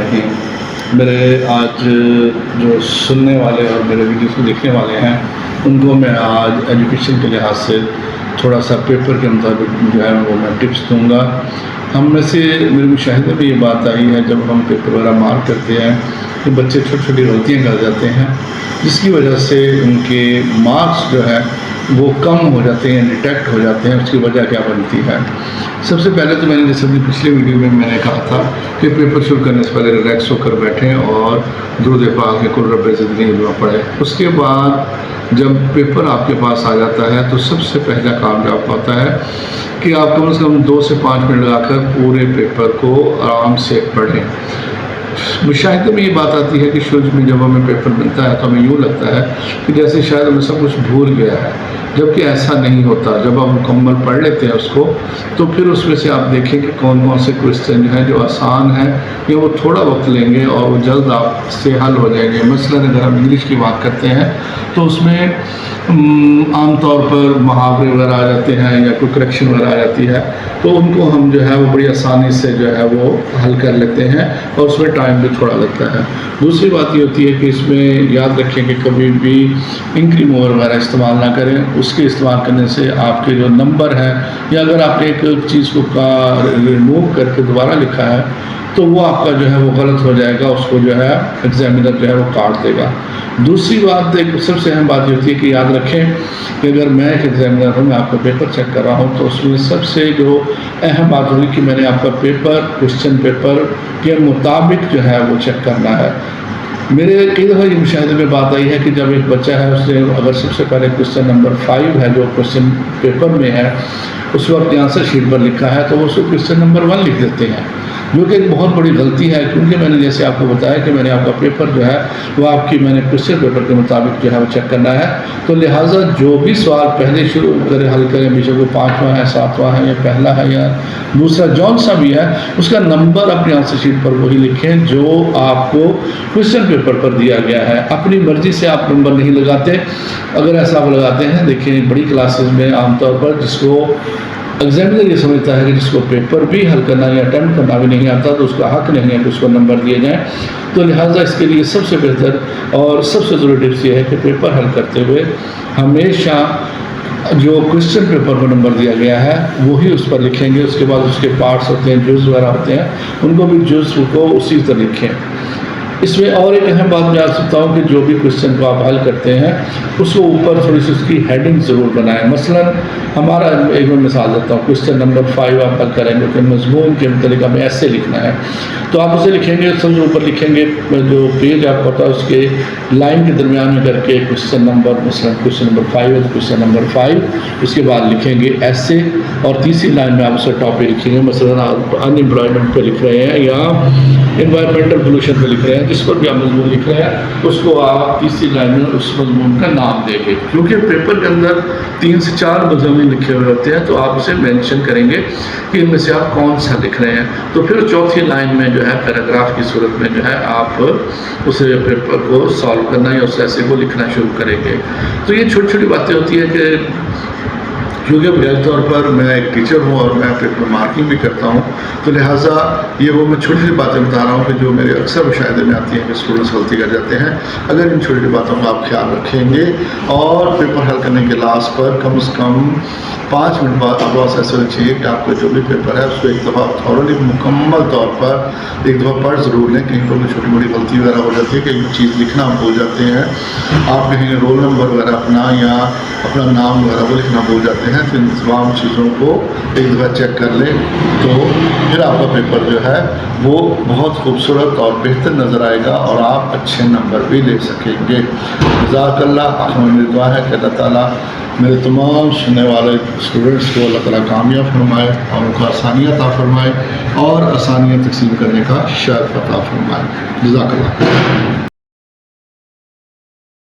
الرحیم۔ میرے آج جو سننے والے اور میرے ویڈیوز کو دیکھنے والے ہیں ان کو میں آج ایجوکیشن کے لحاظ سے تھوڑا سا پیپر کے مطابق جو ہے وہ میں ٹپس دوں گا۔ ہم میں سے میرے مشاہدے میں یہ بات آئی ہے جب ہم پیپر وغیرہ مارک کرتے ہیں کہ بچے چھوٹی چھوٹی غلطیاں کر جاتے ہیں جس کی وجہ سے ان کے مارکس جو ہے وہ کم ہو جاتے ہیں، ڈیٹیکٹ ہو جاتے ہیں۔ اس کی وجہ کیا بنتی ہے؟ سب سے پہلے تو میں نے جیسے اپنی پچھلے ویڈیو میں نے کہا تھا کہ پیپر شروع کرنے سے پہلے ریلیکس ہو کر بیٹھیں اور درود پاک کے کل رب زدنی علما پڑھیں۔ اس کے بعد جب پیپر آپ کے پاس آ جاتا ہے تو سب سے پہلا کام جو آپ کو ہوتا ہے کہ آپ کم از کم 2 سے 5 منٹ لگا کر پورے پیپر کو آرام سے پڑھیں۔ مشاہدے میں یہ بات آتی ہے کہ شروع میں جب ہمیں پیپر ملتا ہے تو ہمیں یوں لگتا ہے کہ جیسے شاید ہمیں سب کچھ بھول گیا ہے، جبکہ ایسا نہیں ہوتا۔ جب آپ مکمل پڑھ لیتے ہیں اس کو تو پھر اس میں سے آپ دیکھیں کہ کون کون سے کوئسچن جو ہیں جو آسان ہیں یا وہ تھوڑا وقت لیں گے اور وہ جلد آپ سے حل ہو جائیں گے۔ مثلاً اگر ہم انگلش کی بات کرتے ہیں تو اس میں عام طور پر محاورے وغیرہ آ جاتے ہیں یا کوئی کریکشن وغیرہ آ جاتی ہے تو ان کو ہم جو ہے وہ بڑی آسانی سے جو ہے وہ حل کر لیتے ہیں اور اس میں ٹائم بھی تھوڑا لگتا ہے۔ دوسری بات یہ ہوتی ہے کہ اس میں یاد رکھیں کہ کبھی بھی انک ریموور وغیرہ استعمال نہ کریں۔ اس کے استعمال کرنے سے آپ کے جو نمبر ہیں یا اگر آپ نے ایک چیز کو ریموو کر کے دوبارہ لکھا ہے تو وہ آپ کا جو ہے وہ غلط ہو جائے گا، اس کو جو ہے ایگزامینر جو ہے وہ کاٹ دے گا۔ دوسری بات ایک سب سے اہم بات یہ ہوتی ہے کہ یاد رکھیں کہ اگر میں ایک ایگزامینر ہوں، میں آپ کا پیپر چیک کر رہا ہوں تو اس میں سب سے جو اہم بات ہوگی کہ میں نے آپ کا پیپر کوئسچن پیپر کے مطابق جو ہے وہ چیک کرنا ہے۔ میرے کئی دفعہ یہ مشاہدے میں بات آئی ہے کہ جب ایک بچہ ہے اس نے اگر سب سے پہلے کوئسچن نمبر 5 ہے جو کوئسچن پیپر میں ہے اس وقت آنسر شیٹ پر لکھا ہے تو وہ اس کو کوئسچن نمبر 1 لکھ دیتے ہیں، جو کہ ایک بہت بڑی غلطی ہے، کیونکہ میں نے جیسے آپ کو بتایا کہ میں نے آپ کا پیپر جو ہے وہ آپ کی میں نے کوئسچن پیپر کے مطابق جو ہے وہ چیک کرنا ہے۔ تو لہٰذا جو بھی سوال پہلے شروع کرے حل کریں، بیچ وہ 5واں ہے 7واں ہے یا پہلا ہے یا دوسرا جون سا بھی ہے، اس کا نمبر اپنی آنسر شیٹ پر وہی لکھیں جو آپ کو کوئسچن پیپر پر دیا گیا ہے۔ اپنی مرضی سے آپ نمبر نہیں لگاتے۔ اگر ایسا آپ لگاتے ہیں، دیکھیں بڑی کلاسز میں عام طور پر جس کو ایگزامینر یہ سمجھتا ہے کہ جس کو پیپر بھی حل کرنا یا اٹیمپٹ کرنا بھی نہیں آتا تو اس کا حق نہیں ہے کہ اس کو نمبر دیے جائیں۔ تو لہٰذا اس کے لیے سب سے بہتر اور سب سے ضروری ٹپس یہ ہے کہ پیپر حل کرتے ہوئے ہمیشہ جو کوئسچن پیپر پر نمبر دیا گیا ہے وہی اس پر لکھیں گے۔ اس کے بعد اس کے پارٹس ہوتے ہیں، جز وغیرہ ہوتے ہیں، ان کو بھی جز کو اسی طرح لکھیں۔ اس میں اور ایک اہم بات میں آ سکتا ہوں کہ جو بھی کوئسچن کو آپ حل کرتے ہیں اس کو اوپر تھوڑی سی اس کی ہیڈنگ ضرور بنائیں۔ مثلاً ہمارا ایک میں مثال دیتا ہوں، کوئسچن نمبر 5 آپ حل کریں گے کہ مضمون کے متعلق ہمیں ایسے لکھنا ہے تو آپ اسے لکھیں گے، سب سے اوپر لکھیں گے جو پیج آپ کو ہوتا ہے اس کے لائن کے درمیان میں کر کے کوئسچن نمبر، مثلاً کوئسچن نمبر 5 ہے تو کوئسچن نمبر 5، اس کے بعد لکھیں گے ایسے، اور تیسری لائن میں آپ اسے ٹاپک لکھیں گے، مثلاً ان امپلائمنٹ پہ لکھ رہے ہیں یا انوائرمنٹل پولوشن پہ لکھ رہے ہیں، جس پر بھی آپ مضمون لکھ رہے ہیں اس کو آپ تیسری لائن میں اس مضمون کا نام دیں گے۔ کیونکہ پیپر کے اندر 3 سے 4 مضامین لکھے ہوئے ہوتے ہیں تو آپ اسے مینشن کریں گے کہ ان میں سے آپ کون سا لکھ رہے ہیں۔ تو پھر چوتھی لائن میں جو ہے پیراگراف کی صورت میں جو ہے آپ اسے پیپر کو سالو کرنا یا اس ایسے کو لکھنا شروع کریں گے۔ تو یہ چھوٹی چھوٹی باتیں ہوتی ہیں کہ کیونکہ بنیادی طور پر میں ایک ٹیچر ہوں اور میں پیپر مارکنگ بھی کرتا ہوں تو لہٰذا یہ وہ میں چھوٹی چھوٹی باتیں بتا رہا ہوں کہ جو میرے اکثر مشاہدے میں آتی ہیں کہ اسٹوڈنٹس غلطی کر جاتے ہیں۔ اگر ان چھوٹی چھوٹی باتوں کا آپ خیال رکھیں گے اور پیپر حل کرنے کے لاسٹ پر کم از کم 5 منٹ بعد آپ بس ایسا چاہیے کہ آپ کا جو بھی پیپر ہے اس کو ایک دفعہ تھوڑی مکمل طور پر ایک دفعہ پڑھ ضرور لیں۔ کہیں پر چھوٹی بڑی غلطی وغیرہ ہو جاتی ہے، کہیں چیز لکھنا ہم بھول جاتے ہیں، آپ کہیں رول نمبر وغیرہ اپنا یا اپنا نام وغیرہ وہ لکھنا بھول جاتے ہیں، تو ان تمام چیزوں کو ایک دفعہ چیک کر لیں تو پھر آپ کا پیپر جو ہے وہ بہت خوبصورت اور بہتر نظر آئے گا اور آپ اچھے نمبر بھی لے سکیں گے۔ جزاک اللہ۔ میری دعا ہے کہ اللہ تعالیٰ میرے تمام سننے والے اسٹوڈنٹس کو اللہ تعالیٰ کامیاب فرمائے اور ان کو آسانیاں عطا فرمائے اور آسانیاں تقسیم کرنے کا شرف عطا فرمائے۔ جزاک اللہ۔